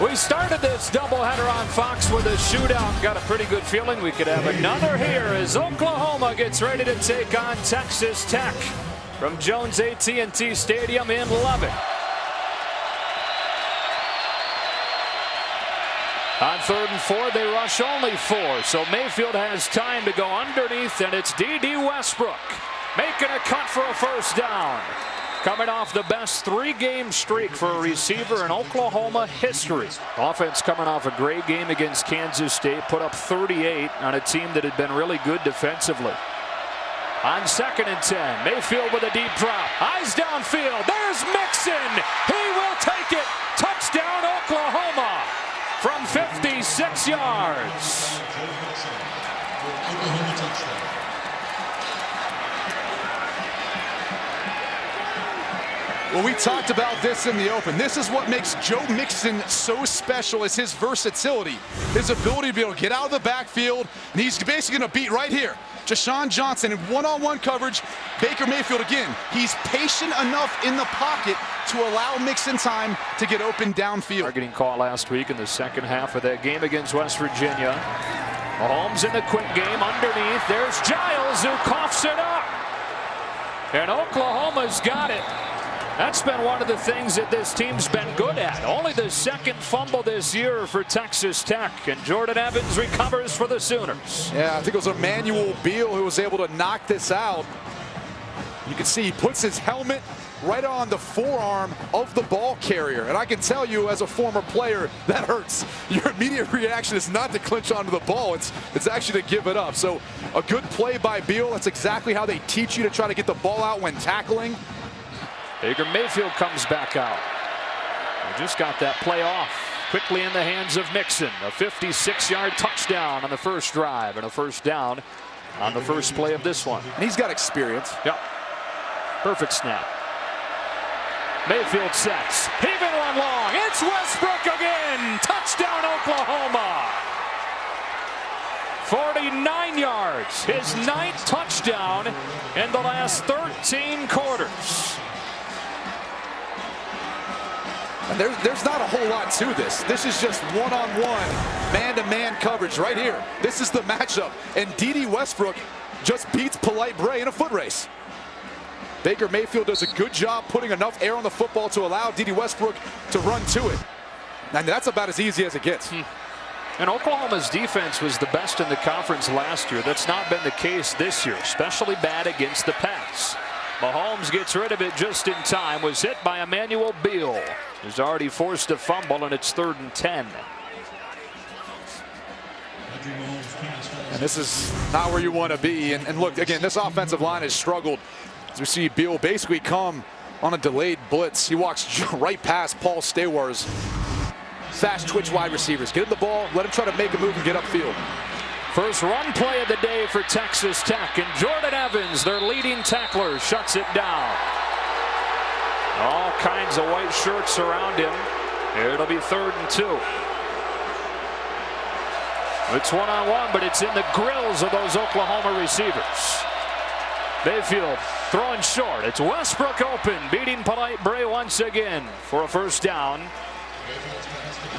We started this doubleheader on Fox with a shootout. Got a pretty good feeling we could have another here as Oklahoma gets ready to take on Texas Tech from Jones AT&T Stadium in Lubbock. On 3rd and 4, they rush only 4, so Mayfield has time to go underneath, and it's D.D. Westbrook making a cut for a first down. Coming off the best 3-game streak for a receiver in Oklahoma history. Offense coming off a great game against Kansas State, put up 38 on a team that had been really good defensively. On 2nd and 10, Mayfield with a deep drop. Eyes downfield. There's Mixon. He will take it. Touchdown, Oklahoma. From 56 yards. Well, we talked about this in the open. This is what makes Joe Mixon so special, is his versatility, his ability to be able to get out of the backfield, and he's basically going to beat right here Deshaun Johnson in one-on-one coverage. Baker Mayfield again, he's patient enough in the pocket to allow Mixon time to get open downfield. Targeting call last week in the second half of that game against West Virginia. Mahomes in the quick game underneath. There's Giles who coughs it up. And Oklahoma's got it. That's been one of the things that this team's been good at. Only the 2nd fumble this year for Texas Tech. And Jordan Evans recovers for the Sooners. Yeah, I think it was Emmanuel Beal who was able to knock this out. You can see he puts his helmet right on the forearm of the ball carrier. And I can tell you, as a former player, that hurts. Your immediate reaction is not to clinch onto the ball. It's actually to give it up. So a good play by Beal. That's exactly how they teach you to try to get the ball out when tackling. Baker Mayfield comes back out. They just got that play off quickly in the hands of Mixon. A 56-yard touchdown on the first drive and a first down on the first play of this one. And he's got experience. Yep. Perfect snap. Mayfield sets. Even one long. It's Westbrook again. Touchdown, Oklahoma. 49 yards. His 9th touchdown in the last 13 quarters. And there's not a whole lot to this. This is just one-on-one, man-to-man coverage right here. This is the matchup. And D.D. Westbrook just beats Polite Bray in a foot race. Baker Mayfield does a good job putting enough air on the football to allow D.D. Westbrook to run to it. And that's about as easy as it gets. And Oklahoma's defense was the best in the conference last year. That's not been the case this year, especially bad against the pass. Mahomes gets rid of it just in time. Was hit by Emmanuel Beal, who's already forced a fumble, and it's 3rd and 10. And this is not where you want to be. And look, again, this offensive line has struggled. As we see Beal basically come on a delayed blitz. He walks right past Paul Stewar's fast twitch wide receivers. Get him the ball, let him try to make a move and get upfield. First run play of the day for Texas Tech, and Jordan Evans, their leading tackler, shuts it down. All kinds of white shirts around him. It'll be 3rd and 2. It's one-on-one, but it's in the grills of those Oklahoma receivers. Mayfield throwing short. It's Westbrook open, beating Polite Bray once again for a first down.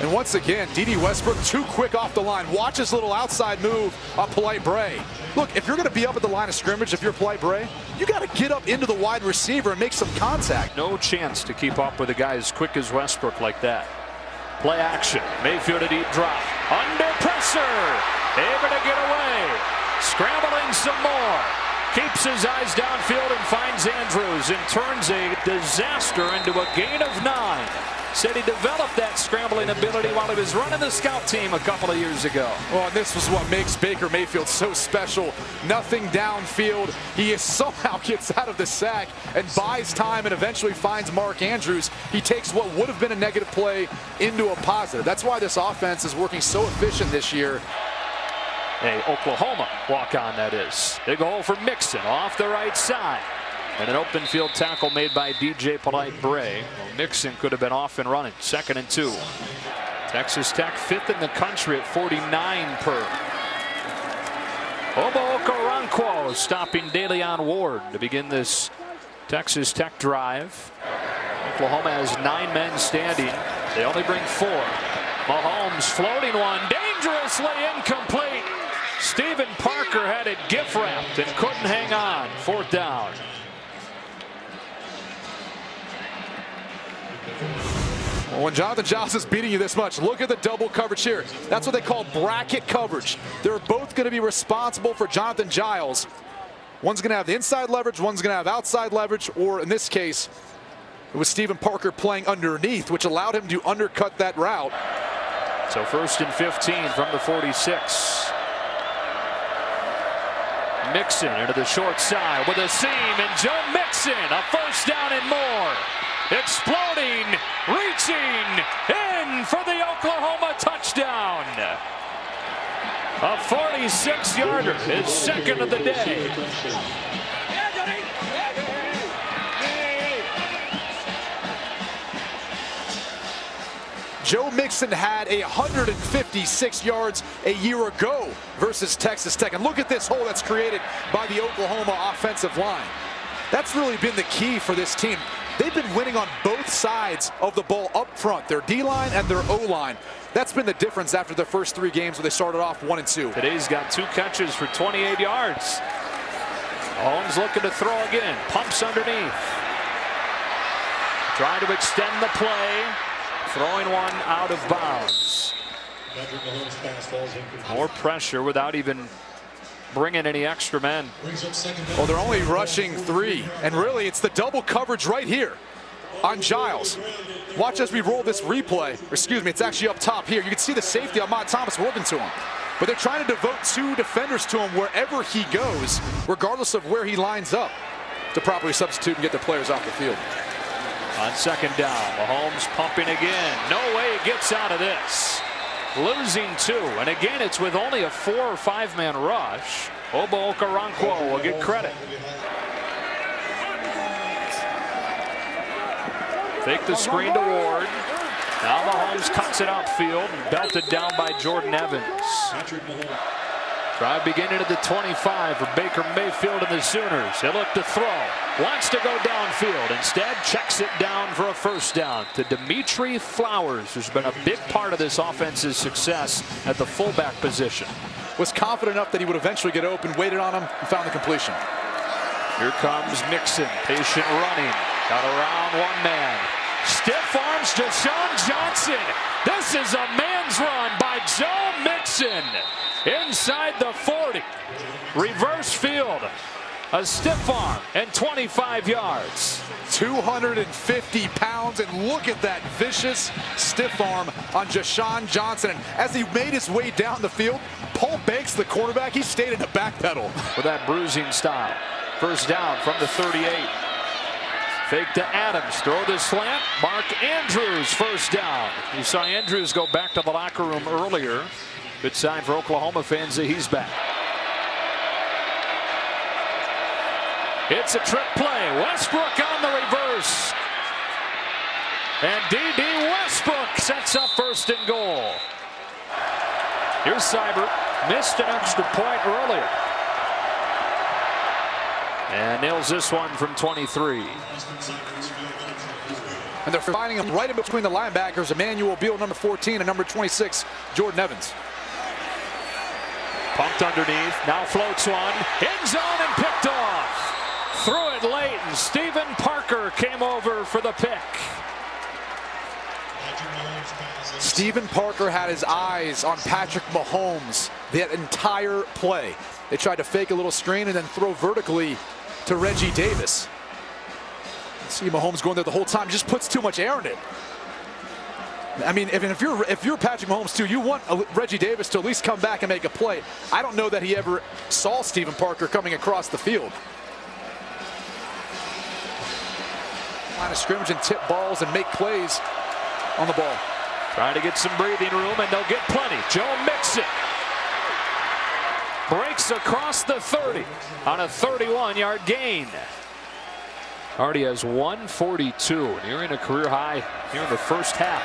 And once again, D.D. Westbrook too quick off the line. Watch his little outside move on Polite Bray. Look, if you're going to be up at the line of scrimmage, if you're Polite Bray, you got to get up into the wide receiver and make some contact. No chance to keep up with a guy as quick as Westbrook like that. Play action. Mayfield a deep drop. Under pressure. Able to get away. Scrambling some more. Keeps his eyes downfield and finds Andrews and turns a disaster into a gain of 9. Said he developed that scrambling ability while he was running the scout team a couple of years ago. Well, and this was what makes Baker Mayfield so special. Nothing downfield. He somehow gets out of the sack and buys time and eventually finds Mark Andrews. He takes what would have been a negative play into a positive. That's why this offense is working so efficient this year. A Oklahoma walk-on, that is. Big hole for Mixon off the right side. And an open field tackle made by DJ Polite Bray. Well, Mixon could have been off and running. 2nd and 2. Texas Tech 5th in the country at 49 per. Obo Okoronkwo stopping DeLeon Ward to begin this Texas Tech drive. Oklahoma has 9 men standing. They only bring 4. Mahomes floating one, dangerously incomplete. Stephen Parker had it gift wrapped and couldn't hang on. 4th down. Well, when Jonathan Giles is beating you this much, look at the double coverage here. That's what they call bracket coverage. They're both going to be responsible for Jonathan Giles. One's going to have the inside leverage, one's going to have outside leverage, or in this case, it was Stephen Parker playing underneath, which allowed him to undercut that route. So 1st and 15 from the 46. Mixon into the short side with a seam, and Joe Mixon, a 1st down and more. Exploding, reaching, in for the Oklahoma touchdown. A 46-yarder, his 2nd of the day. Joe Mixon had 156 yards a year ago versus Texas Tech. And look at this hole that's created by the Oklahoma offensive line. That's really been the key for this team. They've been winning on both sides of the ball up front, their D-line and their O-line. That's been the difference after the first 3 games where they started off 1-2. Today's got 2 catches for 28 yards. Holmes looking to throw again. Pumps underneath. Trying to extend the play. Throwing one out of bounds. More pressure without even bringing any extra men. Well, they're only rushing 3. And really, it's the double coverage right here on Giles. Watch as we roll this replay. Excuse me, it's actually up top here. You can see the safety, Ahmad Thomas, working to him. But they're trying to devote 2 defenders to him wherever he goes, regardless of where he lines up, to properly substitute and get the players off the field. On 2nd down, Mahomes pumping again. No way he gets out of this. Losing 2, and again it's with only a 4 or 5 man rush. Obo Okoronkwo will get credit. Fake the screen to Ward. Now Mahomes cuts it outfield and belted down by Jordan Evans. Drive beginning at the 25 for Baker Mayfield and the Sooners. They look to throw. Wants to go downfield. Instead, checks it down for a 1st down to Dimitri Flowers, who's been a big part of this offense's success at the fullback position. Was confident enough that he would eventually get open, waited on him, and found the completion. Here comes Mixon, patient running. Got around 1 man. Stiff arms Deshaun Johnson. This is a man's run by Joe Mixon. Inside the 40. Reverse field. A stiff arm and 25 yards. 250 pounds, and look at that vicious stiff arm on Deshaun Johnson. And as he made his way down the field, Paul Banks, the quarterback, he stayed in the back pedal. With that bruising style. 1st down from the 38. Fake to Adams, throw the slant. Mark Andrews, 1st down. You saw Andrews go back to the locker room earlier. Good sign for Oklahoma fans that he's back. It's a trick play. Westbrook on the reverse. And D.D. Westbrook sets up 1st and goal. Here's Seibert. Missed an extra point earlier. And nails this one from 23. And they're finding him right in between the linebackers, Emmanuel Beal, number 14, and number 26, Jordan Evans. Pumped underneath, now floats one, end zone and picked off. Threw it late, and Stephen Parker came over for the pick. Stephen Parker had his eyes on Patrick Mahomes that entire play. They tried to fake a little screen and then throw vertically to Reggie Davis. See Mahomes going there the whole time, just puts too much air in it. I mean, if you're Patrick Mahomes too, you want Reggie Davis to at least come back and make a play. I don't know that he ever saw Stephen Parker coming across the field. Line of scrimmage and tip balls and make plays on the ball. Trying to get some breathing room, and they'll get plenty. Joe Mixon breaks across the 30 on a 31-yard gain. Already has 142, nearing a career high here in the 1st half.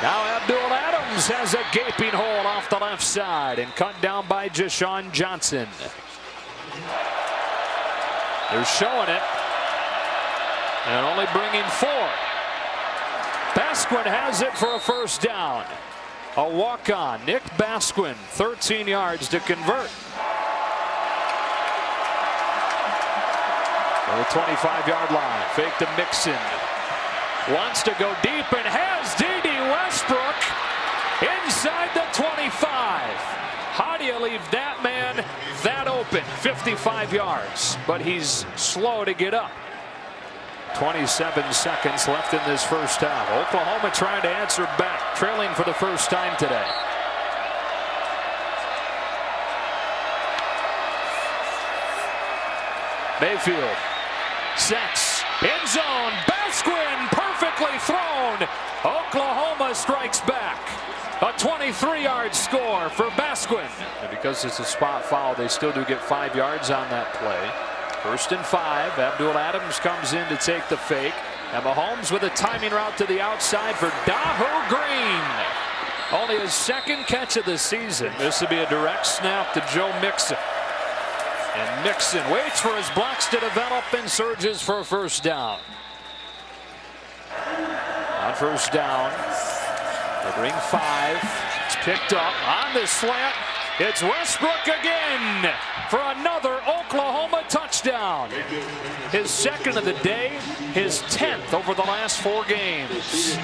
Now Abdul Adams has a gaping hole off the left side and cut down by Deshaun Johnson. They're showing it and only bringing 4. Pass Basquin has it for a first down. A walk-on. Nick Basquin, 13 yards to convert. On the 25-yard line. Fake to Mixon. Wants to go deep and has D.D. Westbrook inside the 25. How do you leave that man that open? 55 yards, but he's slow to get up. 27 seconds left in this first half. Oklahoma trying to answer back, trailing for the first time today. Mayfield sets, end zone, Basquin perfectly thrown. Oklahoma strikes back. A 23-yard score for Basquin. And because it's a spot foul, they still do get 5 yards on that play. 1st and 5. Abdul Adams comes in to take the fake. And Mahomes with a timing route to the outside for Dahu Green. Only his second catch of the season. This would be a direct snap to Joe Mixon. And Mixon waits for his blocks to develop and surges for a first down. On first down, they bring 5. It's picked up on the slant. It's Westbrook again for another Oklahoma touchdown. His second of the day, his 10th over the last 4 games.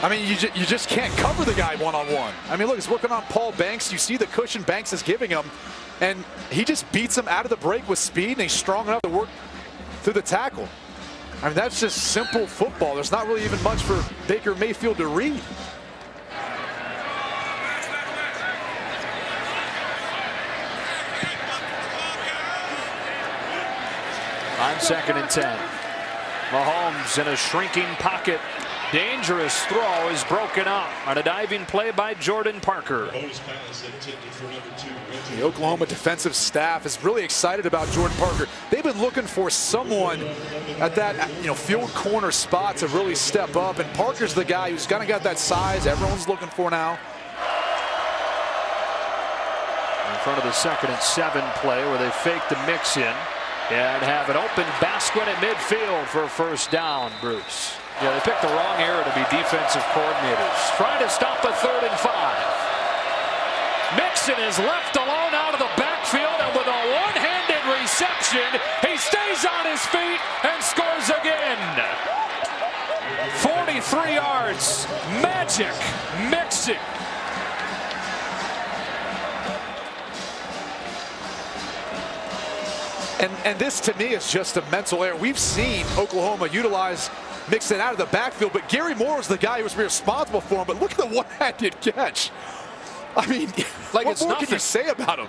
I mean, you just can't cover the guy one-on-one. I mean, look, he's working on Paul Banks. You see the cushion Banks is giving him, and he just beats him out of the break with speed, and he's strong enough to work through the tackle. I mean, that's just simple football. There's not really even much for Baker Mayfield to read. On 2nd and 10. Mahomes in a shrinking pocket. Dangerous throw is broken up on a diving play by Jordan Parker. The Oklahoma defensive staff is really excited about Jordan Parker. They've been looking for someone at that field corner spot to really step up, and Parker's the guy who's kind of got that size everyone's looking for now. In front of the 2nd and 7 play where they fake the mix in and have an open Basquin at midfield for a first down, Bruce. Yeah, they picked the wrong era to be defensive coordinators. Trying to stop a 3rd and 5. Mixon is left alone out of the backfield, and with a one-handed reception, he stays on his feet and scores again. 43 yards. Magic Mixon. And this, to me, is just a mental error. We've seen Oklahoma utilize Mixon out of the backfield, but Gary Moore was the guy who was responsible for him. But look at the one-handed catch. I mean, like what more can you say about him?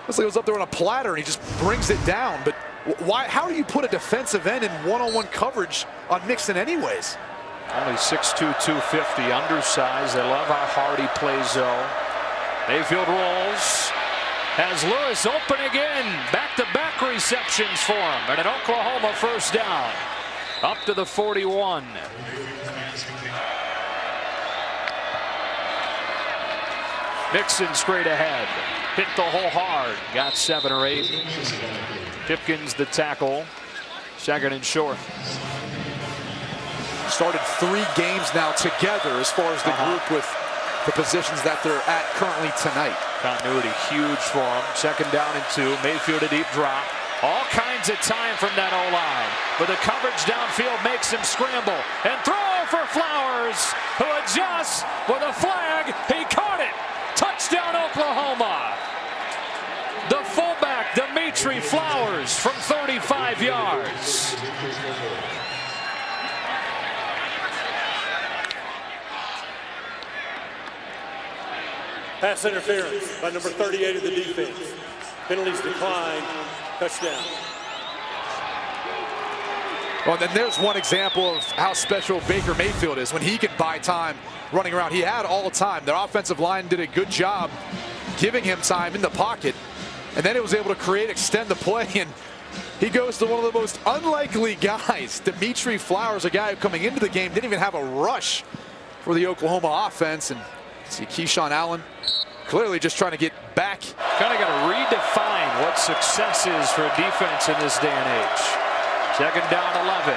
Looks like it was up there on a platter, and he just brings it down. But why? How do you put a defensive end in one-on-one coverage on Mixon anyways? Only 6'2", 250, undersized. They love how hard he plays, though. Mayfield rolls. Has Lewis open again. Back-to-back receptions for him. And an Oklahoma first down. Up to the 41. Mixon straight ahead. Hit the hole hard. Got 7 or 8. Pipkins the tackle. 2nd and short. Started 3 games now together as far as the group with the positions that they're at currently tonight. Continuity huge for him. 2nd down and 2. Mayfield a deep drop. All kinds of time from that O-line. But the coverage downfield makes him scramble. And throw for Flowers, who adjusts with a flag. He caught it. Touchdown Oklahoma. The fullback, Dimitri Flowers, from 35 yards. Pass interference by number 38 of the defense. Penalties declined. Touchdown. Well, then there's one example of how special Baker Mayfield is when he can buy time running around. He had all the time. Their offensive line did a good job giving him time in the pocket, and then it was able to extend the play, and he goes to one of the most unlikely guys, Dimitri Flowers, a guy who coming into the game didn't even have a rush for the Oklahoma offense. And see Keyshawn Allen clearly just trying to get back. Kind of got to redefine what success is for a defense in this day and age. 2nd down 11.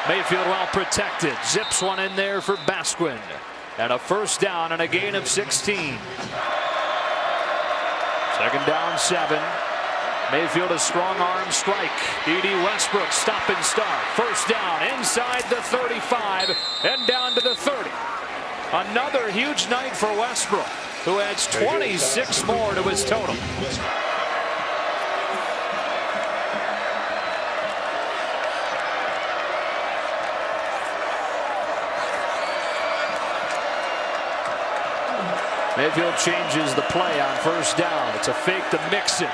Mayfield well protected. Zips one in there for Basquin. And a first down and a gain of 16. Second down, 7. Mayfield a strong arm strike. D.D. Westbrook stop and start. First down inside the 35 and down to the 30. Another huge night for Westbrook, who adds 26 more to his total. Mayfield changes the play on first down. It's a fake to Mixon.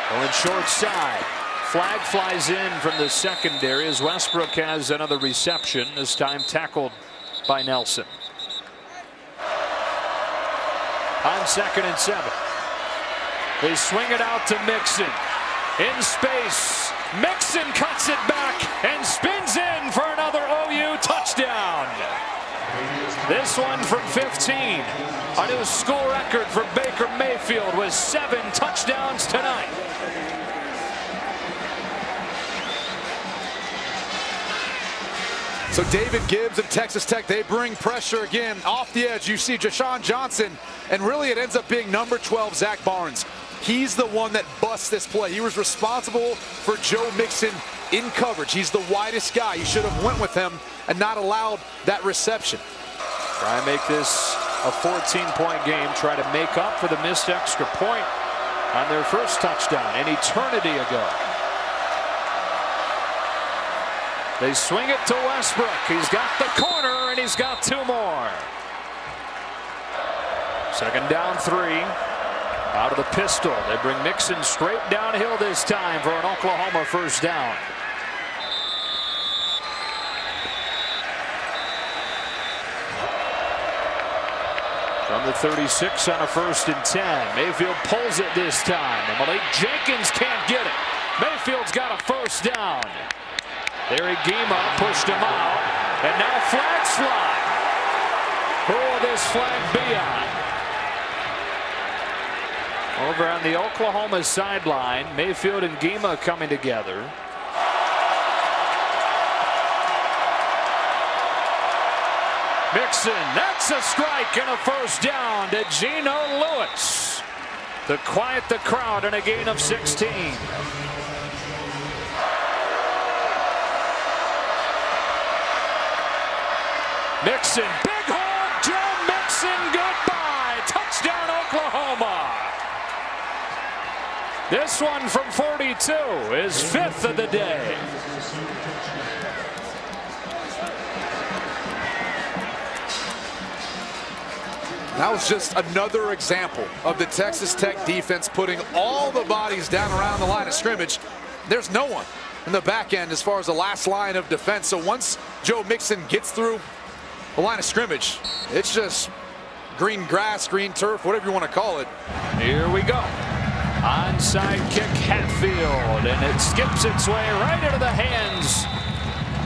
Going short side. Flag flies in from the secondary as Westbrook has another reception, this time tackled by Nelson. On 2nd and 7. They swing it out to Mixon. In space. Mixon cuts it back and spins in for another OU touchdown. This one from 15. A new school record for Baker Mayfield with 7 touchdowns tonight. So David Gibbs and Texas Tech, they bring pressure again off the edge. You see Jashawn Johnson, and really it ends up being number 12, Zach Barnes. He's the one that busts this play. He was responsible for Joe Mixon in coverage. He's the widest guy. You should have went with him and not allowed that reception. Try and make this a 14-point game. Try to make up for the missed extra point on their first touchdown an eternity ago. They swing it to Westbrook. He's got the corner and he's got 2 more. Second down, 3. Out of the pistol. They bring Mixon straight downhill this time for an Oklahoma first down. From the 36 on a 1st and 10. Mayfield pulls it this time. And Malik Jenkins can't get it. Mayfield's got a first down. There Gima pushed him out. And now flags fly. Who will this flag be on? Over on the Oklahoma sideline, Mayfield and Gima coming together. Mixon, that's a strike and a first down to Geno Lewis to quiet the crowd in a gain of 16. Mixon, big hole, Joe Mixon, goodbye. Touchdown, Oklahoma. This one from 42 is 5th of the day. That was just another example of the Texas Tech defense putting all the bodies down around the line of scrimmage. There's no one in the back end as far as the last line of defense. So once Joe Mixon gets through the line of scrimmage, it's just green grass, green turf, whatever you want to call it. Here we go. Onside kick, Hatfield, and it skips its way right into the hands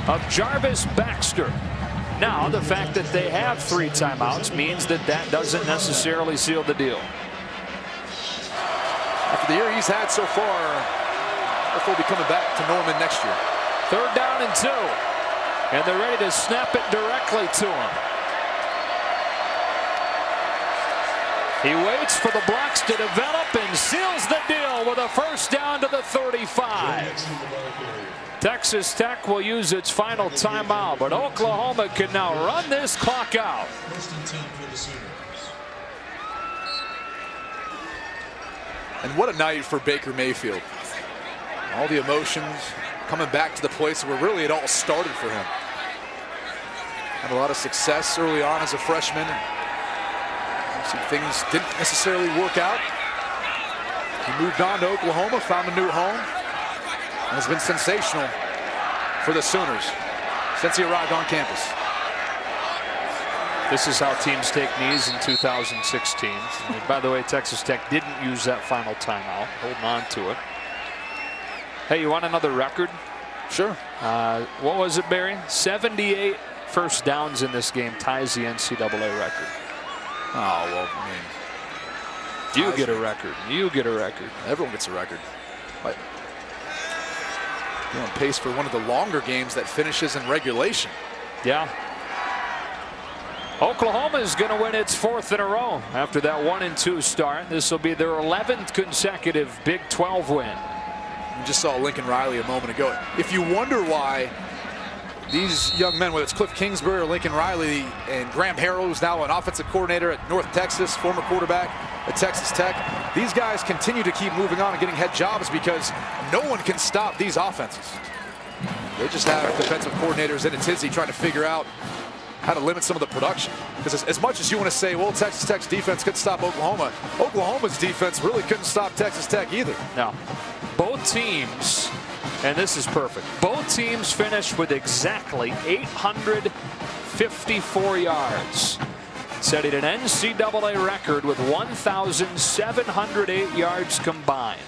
of Jarvis Baxter. Now, the fact that they have 3 timeouts means that that doesn't necessarily seal the deal. After the year he's had so far, he'll be coming back to Norman next year. 3rd down and 2. And they're ready to snap it directly to him. He waits for the blocks to develop and seals the deal with a first down to the 35. Texas Tech will use its final timeout, but Oklahoma can now run this clock out. And what a night for Baker Mayfield. All the emotions coming back to the place where really it all started for him. Had a lot of success early on as a freshman. Some things didn't necessarily work out. He moved on to Oklahoma, found a new home, and has been sensational for the Sooners since he arrived on campus. This is how teams take knees in 2016. And by the way, Texas Tech didn't use that final timeout, holding on to it. Hey, you want another record? Sure. What was it, Barry? 78 first downs in this game ties the NCAA record. Oh, well, I mean, you get a record. You get a record. Everyone gets a record. But You're on pace for one of the longer games that finishes in regulation. Yeah. Oklahoma is going to win its 4th in a row after that 1-2 start. This will be their 11th consecutive Big 12 win. We just saw Lincoln Riley a moment ago. If you wonder why these young men, whether it's Cliff Kingsbury or Lincoln Riley, and Graham Harrell, who's now an offensive coordinator at North Texas, former quarterback at Texas Tech, these guys continue to keep moving on and getting head jobs because no one can stop these offenses. They just have defensive coordinators in a tizzy trying to figure out how to limit some of the production. Because as much as you want to say, well, Texas Tech's defense couldn't stop Oklahoma, Oklahoma's defense really couldn't stop Texas Tech either. No. Both teams, and this is perfect, both teams finished with exactly 854 yards, setting an NCAA record with 1,708 yards combined.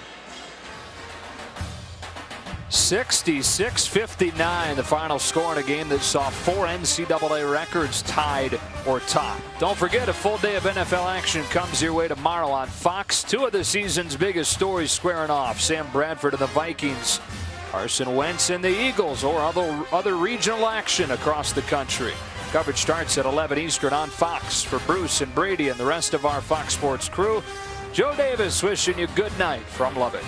66-59, the final score in a game that saw 4 NCAA records tied or topped. Don't forget, a full day of NFL action comes your way tomorrow on Fox. 2 of the season's biggest stories squaring off: Sam Bradford and the Vikings, Carson Wentz and the Eagles, or other regional action across the country. Coverage starts at 11 Eastern on Fox. For Bruce and Brady and the rest of our Fox Sports crew, Joe Davis wishing you good night from Lubbock.